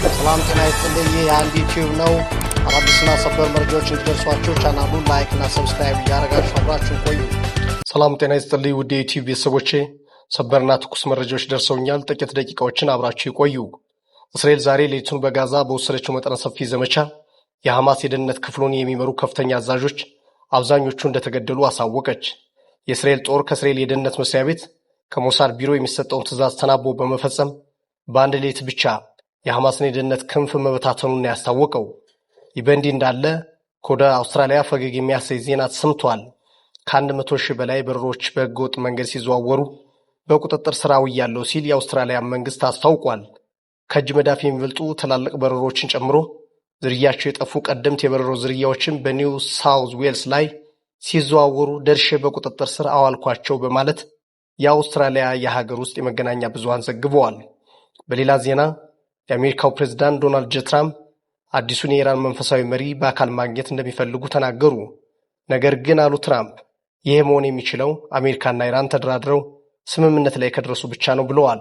ሰላም ጤና ይስጥልኝ። የአንድ ዩቲዩብ ነው። አዳዲስና ሰበር መረጃዎች እንዲደርሷችሁ ቻናሉን ላይክ እና ሰብስክራይብ እያደረጋችሁ አብራችሁ ቆዩ። ሰላም ጤና ይስጥልኝ ውድ የዩቲዩብ ቤተሰቦቼ፣ ሰበርና ትኩስ መረጃዎች ደርሰውኛል። ጥቂት ደቂቃዎችን አብራችሁ ይቆዩ። እስራኤል ዛሬ ሌሊቱን በጋዛ በወሰደችው መጠነ ሰፊ ዘመቻ የሐማስ የደህንነት ክፍሉን የሚመሩ ከፍተኛ አዛዦች አብዛኞቹ እንደተገደሉ አሳወቀች። የእስራኤል ጦር ከእስራኤል የደህንነት መስሪያ ቤት ከሞሳድ ቢሮ የሚሰጠውን ትዕዛዝ ተናቦ በመፈጸም በአንድ ሌሊት ብቻ የሐማስን የደህንነት ክንፍ መበታተኑን ያስታወቀው። ይህ በእንዲህ እንዳለ ከወደ አውስትራሊያ ፈገግ የሚያሳይ ዜና ተሰምቷል። ከ100 ሺህ በላይ በረሮች በህገወጥ መንገድ ሲዘዋወሩ በቁጥጥር ስር አውያለሁ ሲል የአውስትራሊያ መንግስት አስታውቋል። ከእጅ መዳፍ የሚበልጡ ትላልቅ በረሮችን ጨምሮ ዝርያቸው የጠፉ ቀደምት የበረሮ ዝርያዎችን በኒው ሳውዝ ዌልስ ላይ ሲዘዋወሩ ደርሼ በቁጥጥር ስር አዋልኳቸው በማለት የአውስትራሊያ የሀገር ውስጥ የመገናኛ ብዙሃን ዘግበዋል። በሌላ ዜና የአሜሪካው ፕሬዝዳንት ዶናልድ ጄ ትራምፕ አዲሱን የኢራን መንፈሳዊ መሪ በአካል ማግኘት እንደሚፈልጉ ተናገሩ። ነገር ግን አሉ ትራምፕ፣ ይህ መሆን የሚችለው አሜሪካና ኢራን ተደራድረው ስምምነት ላይ ከደረሱ ብቻ ነው ብለዋል።